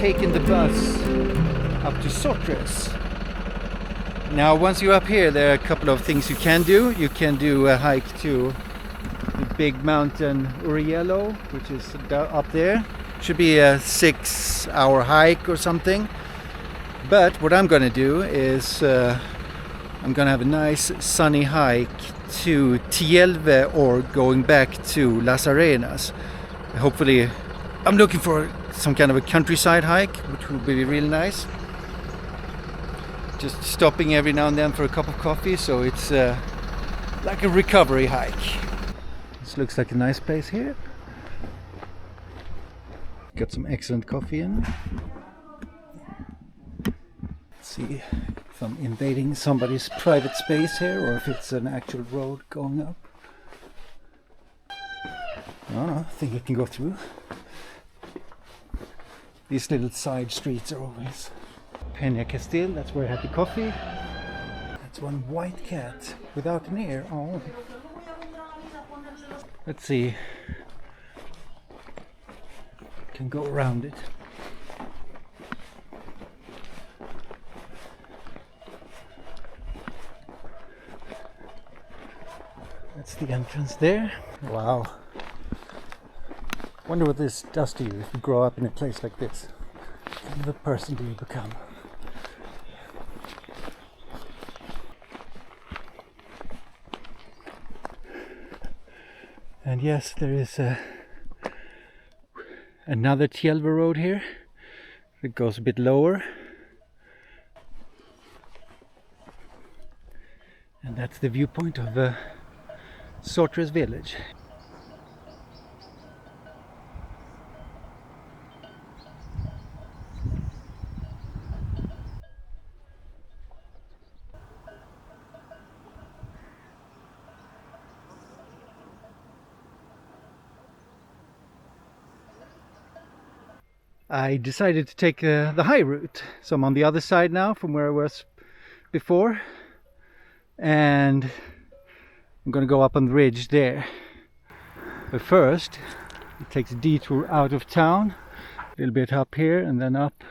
taken the bus up to Sotres. Now once you're up here, there are a couple of things you can do. You can do a hike to the big mountain Uriello, which is up there. Should be a 6-hour hike or something. But what I'm gonna do is I'm gonna have a nice sunny hike to Tielve, or going back to Las Arenas. Hopefully, I'm looking for some kind of a countryside hike, which would be really nice. Just stopping every now and then for a cup of coffee, so it's like a recovery hike. This looks like a nice place here. Got some excellent coffee in. Let's see if I'm invading somebody's private space here, or if it's an actual road going up. I think I can go through. These little side streets are always Peña Castil, that's where I had the coffee. That's one white cat without an ear. Oh. Let's see. Can go around it. That's the entrance there. Wow. Wonder what this does to you if you grow up in a place like this. What kind of a person do you become? And yes, there is another Tielve road here. It goes a bit lower. And that's the viewpoint of Sotres village. I decided to take the high route, so I'm on the other side now from where I was before, and I'm gonna go up on the ridge there. But first it takes a detour out of town, a little bit up here and then up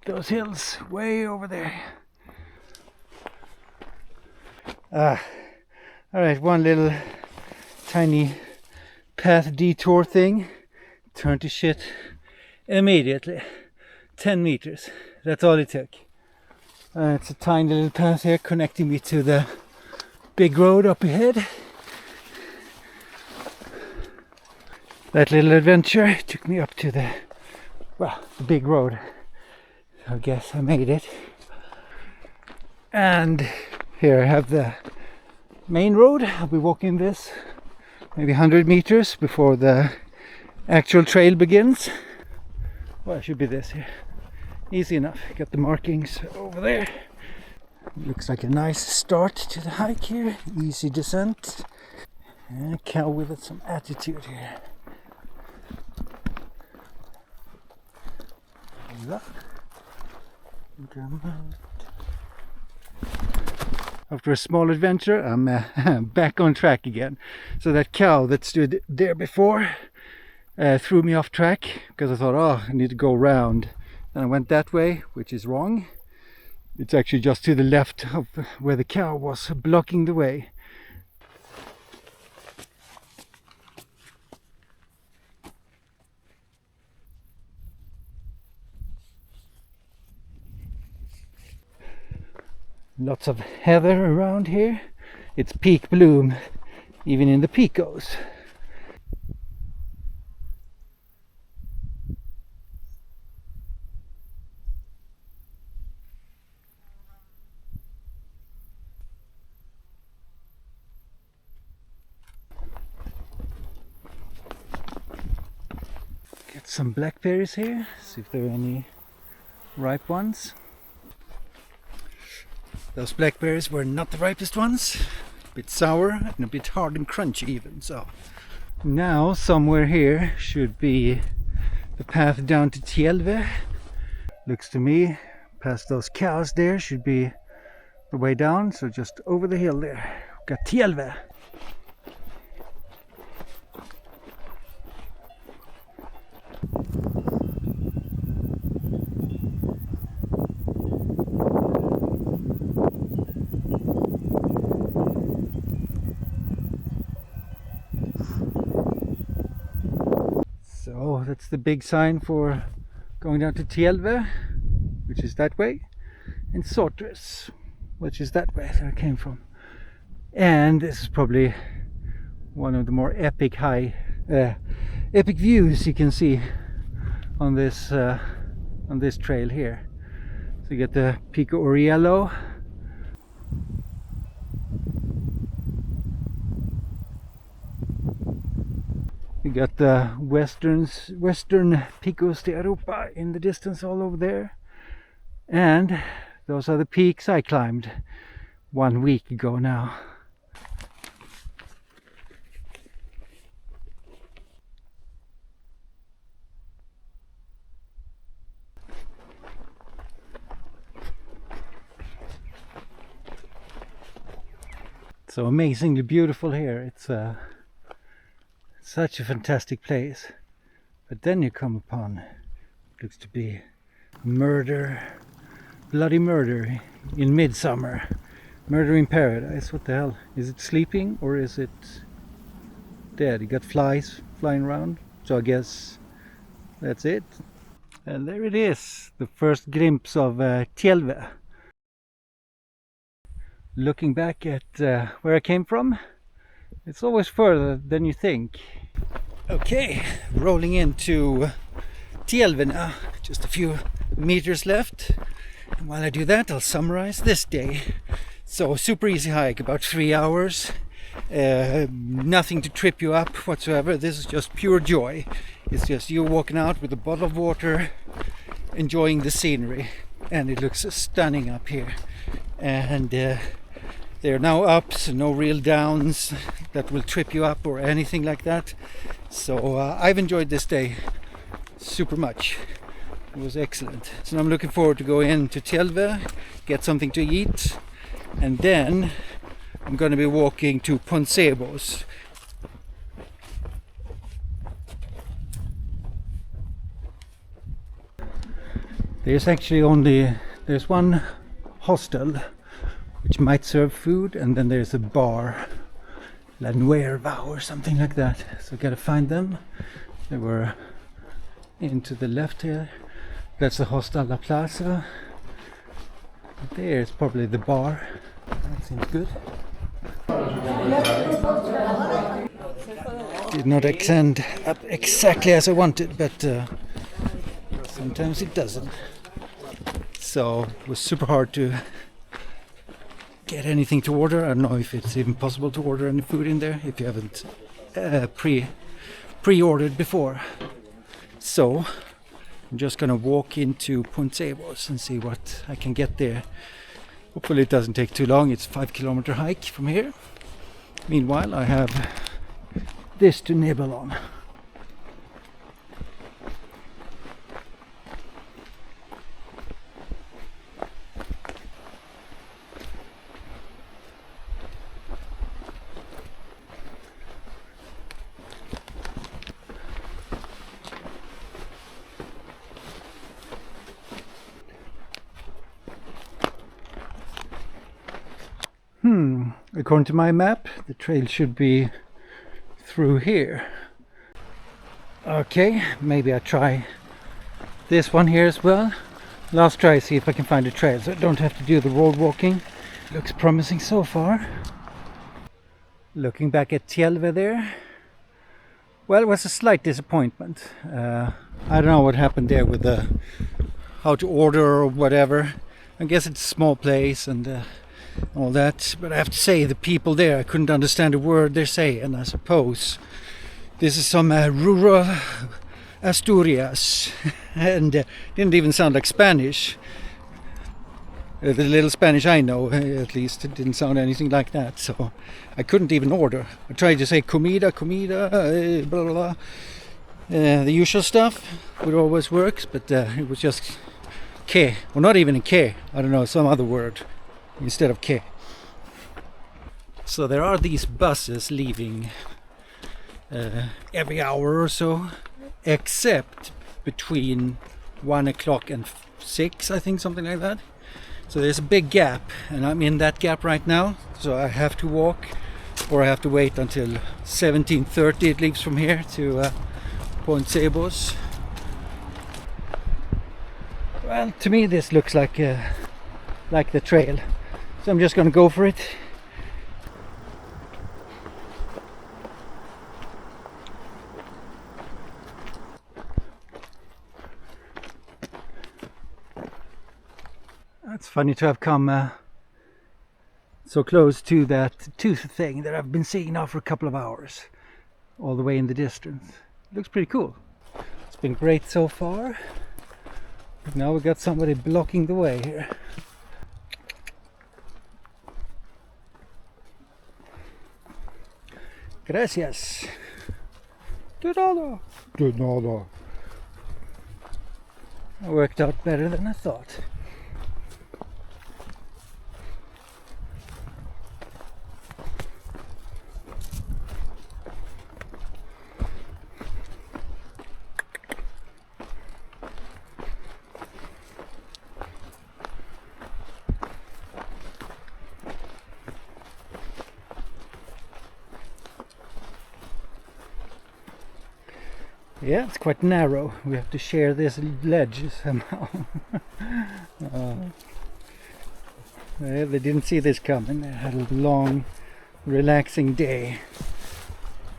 those hills way over there. Alright, one little tiny path detour thing turned to shit immediately. 10 meters, that's all it took. It's a tiny little path here connecting me to the big road up ahead. That little adventure took me up to the big road. So I guess I made it. And here I have the main road. I'll be walking this maybe 100 meters before the actual trail begins. Well, it should be this here. Easy enough. Got the markings over there. Looks like a nice start to the hike here. Easy descent. And a cow with some attitude here. After a small adventure, I'm back on track again. So that cow that stood there before threw me off track because I thought, I need to go around. And I went that way, which is wrong. It's actually just to the left of where the cow was blocking the way. Lots of heather around here. It's peak bloom, even in the Picos. Get some blackberries here, see if there are any ripe ones. Those blackberries were not the ripest ones, a bit sour and a bit hard and crunchy even. So now somewhere here should be the path down to Tielve. Looks to me, past those cows there, should be the way down. So just over the hill there, got Tielve. that's the big sign for going down to Tielve, which is that way, and Sotres, which is that way that I came from. And this is probably one of the more epic views you can see on this trail here. So you get the Picos De Europa. You got the western Picos De Europa in the distance all over there. And those are the peaks I climbed 1 week ago now. So amazingly beautiful here. It's such a fantastic place. But then you come upon what looks to be murder, bloody murder in midsummer. Murder in paradise. What the hell? Is it sleeping or is it dead? You got flies flying around. So I guess that's it. And there it is. The first glimpse of Tielve. Looking back at where I came from, it's always further than you think. Okay, rolling into Tielve now. Just a few meters left. And while I do that, I'll summarize this day. So, super easy hike, about 3 hours. Nothing to trip you up whatsoever. This is just pure joy. It's just you walking out with a bottle of water, enjoying the scenery. And it looks stunning up here. And there are no ups, no real downs that will trip you up or anything like that. So I've enjoyed this day super much. It was excellent. So I'm looking forward to go into Tielve, get something to eat, and then I'm going to be walking to Poncebos. There's one hostel which might serve food, and then there's a bar, La Nueva or something like that. So I gotta find them. They were into the left here. That's the Hostel La Plaza. There's probably the bar. That seems good. Did not extend up exactly as I wanted, but sometimes it doesn't. So it was super hard to get anything to order. I don't know if it's even possible to order any food in there if you haven't pre-ordered before. So I'm just gonna walk into Poncebos and see what I can get there. Hopefully it doesn't take too long. It's a 5-kilometer hike from here. Meanwhile, I have this to nibble on. According to my map, the trail should be through here. Okay, maybe I try this one here as well. Last try, see if I can find a trail so I don't have to do the road walking. Looks promising so far. Looking back at Tielve there. Well, it was a slight disappointment. I don't know what happened there with how to order or whatever. I guess it's a small place and all that, but I have to say the people there, I couldn't understand a word they're saying, and I suppose this is some rural Asturias and didn't even sound like Spanish. The little Spanish I know, at least, it didn't sound anything like that, so I couldn't even order. I tried to say comida, blah blah blah, the usual stuff, which always works, but it was just que, well, not even a que, I don't know, some other word instead of que. So there are these buses leaving every hour or so, except between 1 o'clock and 6, I think, something like that. So there's a big gap, and I'm in that gap right now, so I have to walk, or I have to wait until 17:30 it leaves from here to Poncebos. Well, to me this looks like the trail, so I'm just gonna go for it. It's funny to have come so close to that tooth thing that I've been seeing now for a couple of hours, all the way in the distance. It looks pretty cool. It's been great so far. But now we got somebody blocking the way here. Gracias. De nada. De nada. It worked out better than I thought. Yeah, it's quite narrow. We have to share this ledge somehow. Well, they didn't see this coming. They had a long, relaxing day.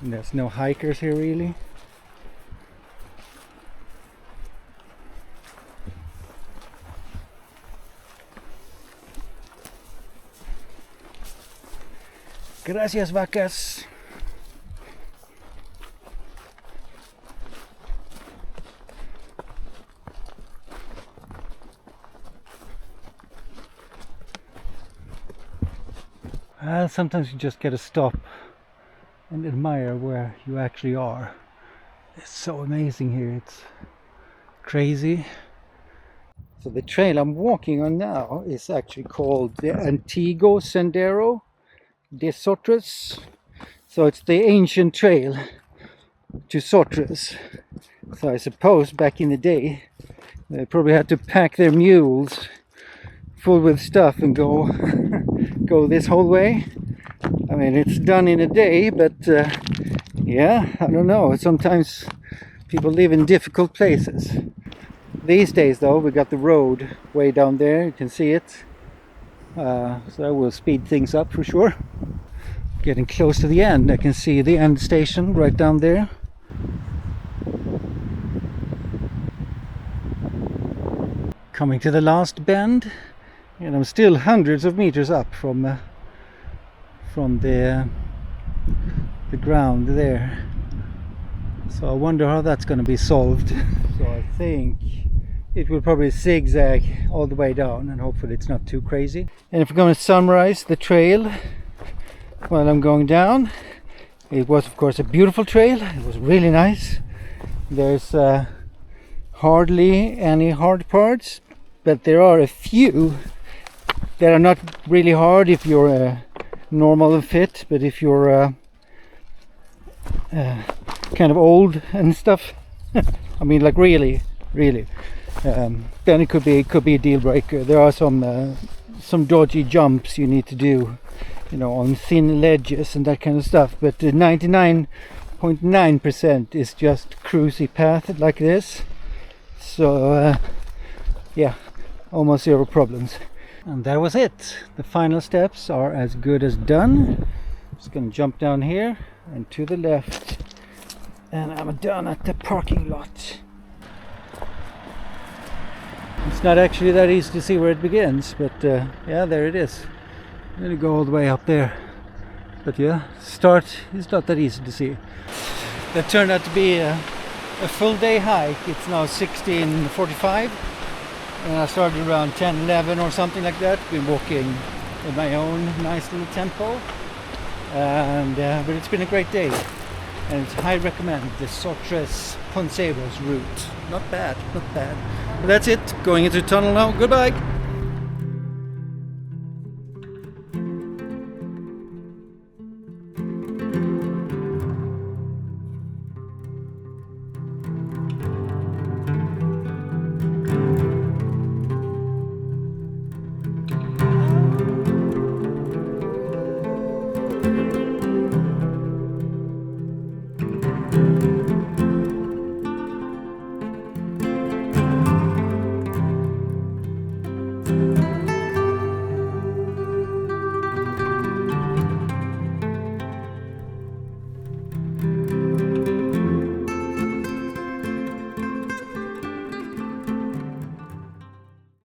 And there's no hikers here really. Gracias, vacas. Sometimes you just gotta stop and admire where you actually are. It's so amazing here, it's crazy. So the trail I'm walking on now is actually called the Antiguo Sendero de Sotres. So it's the ancient trail to Sotres. So I suppose back in the day they probably had to pack their mules full with stuff and go go this whole way. I mean, it's done in a day, but yeah, I don't know. Sometimes people live in difficult places. These days though, we got the road way down there, you can see it. So that will speed things up for sure. Getting close to the end, I can see the end station right down there. Coming to the last bend, and I'm still hundreds of meters up from the ground there. So I wonder how that's going to be solved. So I think it will probably zigzag all the way down, and hopefully it's not too crazy. And if we're going to summarize the trail while I'm going down, it was of course a beautiful trail. It was really nice. There's hardly any hard parts, but there are a few that are not really hard if you're normal and fit, but if you're kind of old and stuff, I mean, like really, then it could be a deal breaker. There are some dodgy jumps you need to do, you know, on thin ledges and that kind of stuff. But the 99.9% is just cruisy path like this. So yeah, almost zero problems. And that was it. The final steps are as good as done. Just gonna jump down here and to the left, and I'm done at the parking lot. It's not actually that easy to see where it begins, but yeah, there it is. I'm gonna go all the way up there. But yeah, start is not that easy to see. That turned out to be a full day hike. It's now 16:45. And I started around 10:11 or something like that. Been walking at my own nice little tempo, and but it's been a great day, and I recommend the Sotres Poncebos route. Not bad, not bad. But that's it. Going into the tunnel now. Goodbye.